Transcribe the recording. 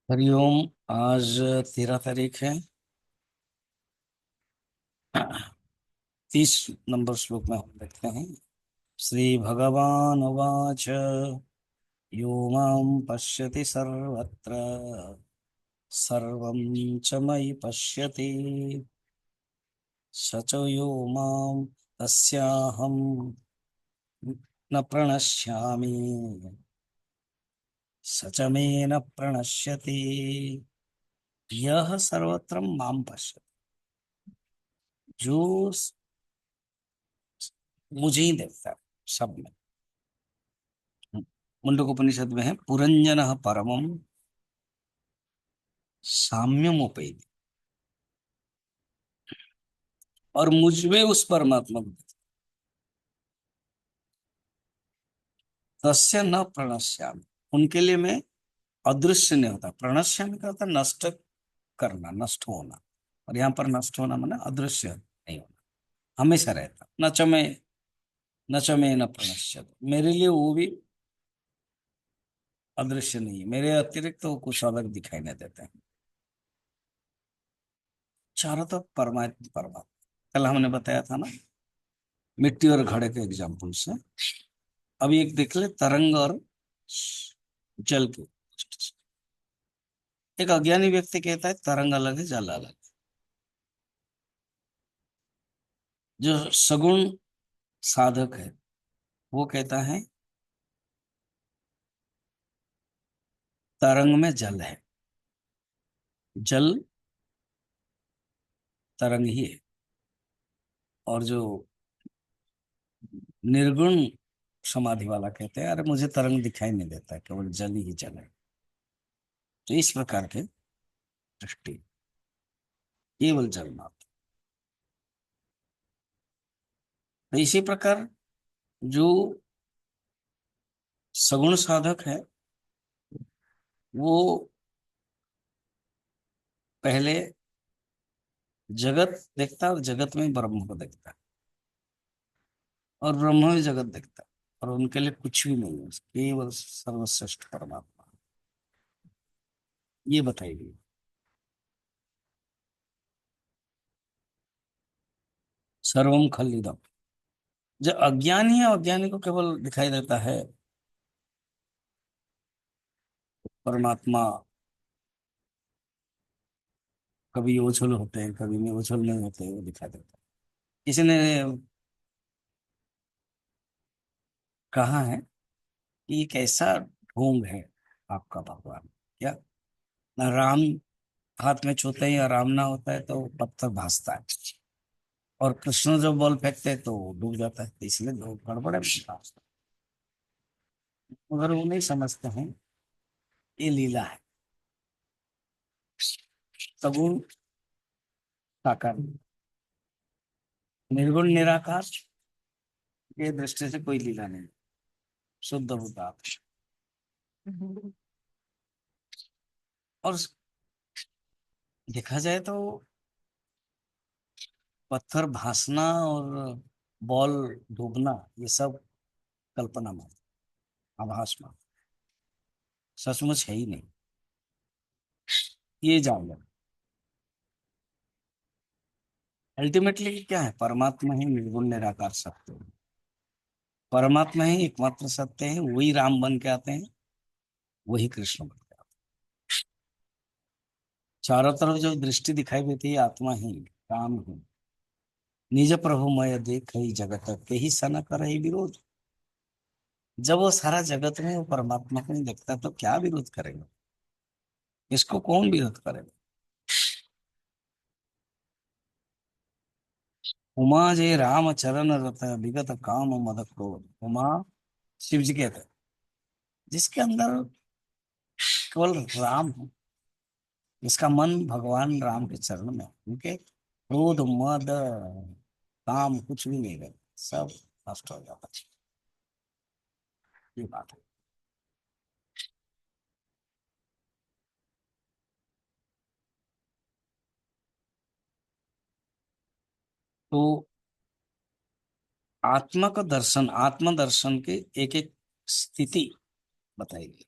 हरिओम। आज 13 तारीख है। 30 नंबर श्लोक में हम देखते हैं। श्री भगवान उवाच यो मां पश्यति सर्वत्र सर्वं च मयि पश्यति स च यो मां तस्याहं न प्रणश्यामि स च मे न प्रणश्यति। यह सर्वत्र मां पश्यति, जो मुझे ही देखता है सब में। मुंडकोपनिषद में है पुरंजन परमम साम्यमुपैति, और मुझ में उस परमात्मा को तस्य न प्रणश्यामि, उनके लिए मैं अदृश्य नहीं होता। प्रणश्यामि का होता नष्ट करना, नष्ट होना, और यहाँ पर नष्ट होना माने अदृश्य नहीं होना, हमेशा रहता। न च मे न प्रणश्यत, मेरे लिए वो भी अदृश्य नहीं है, मेरे अतिरिक्त तो वो कुछ अलग दिखाई नहीं देते हैं। चारों तो परमात्मा परमात्मा। कल हमने बताया था ना, मिट्टी और घड़े के एग्जाम्पल से। अभी एक देख ले, तरंग और जल के। एक अज्ञानी व्यक्ति कहता है तरंग अलग है, जल अलग है। जो सगुण साधक है वो कहता है तरंग में जल है, जल तरंग ही है। और जो निर्गुण समाधि वाला कहते हैं अरे मुझे तरंग दिखाई नहीं देता, केवल जल ही जल है। तो इस प्रकार के दृष्टि, केवल जल मात्र। तो इसी प्रकार जो सगुण साधक है वो पहले जगत देखता है और जगत में ब्रह्म को देखता है, और ब्रह्म में जगत देखता है, और उनके लिए कुछ भी नहीं है, केवल सर्वश्रेष्ठ परमात्मा। ये बताइए। सर्वम खलिदम। जो अज्ञानी है, अज्ञानी को केवल दिखाई देता है परमात्मा। कभी ओझल होते हैं, कभी नहीं ओझल नहीं होते, वो दिखाई देता है। किसी ने कहा है कि एक ऐसा ढोंग है आपका भगवान, क्या ना राम हाथ में छूते हैं या राम ना होता है तो पत्थर भासता है, और कृष्ण जब बॉल फेंकते हैं तो वो डूब जाता है, तो इसलिए दो गड़बड़ है। मगर वो नहीं समझते हैं ये लीला है। सगुण साकार, निर्गुण निराकार, ये दृष्टि से कोई लीला नहीं, शुद्ध होता। और देखा जाए तो पत्थर भासना और बॉल डूबना ये सब कल्पना मात्र, आभास मात्र, सचमुच है ही नहीं। ये जान लो। अल्टीमेटली क्या है, परमात्मा ही निर्गुण निराकार सत्य है। परमात्मा ही एकमात्र सत्य है, वही राम बन के आते हैं, वही कृष्ण बन के आते हैं। चारों तरफ जो दृष्टि दिखाई देती है आत्मा ही, राम ही। निज प्रभु मय देख ही जगत के ही सन कर ही विरोध। जब वो सारा जगत में वो परमात्मा को नहीं देखता तो क्या विरोध करेगा, इसको कौन विरोध करेगा। उमा जय राम चरण रत विगत काम मद क्रोध। उमा शिव जी कहते हैं, जिसके अंदर केवल राम है, जिसका मन भगवान राम के चरण में है, उनके क्रोध मद काम कुछ भी नहीं रहता, सब नष्ट हो जाता है। ये बात है। तो आत्मा का दर्शन, आत्मा दर्शन के एक एक स्थिति बताएगी।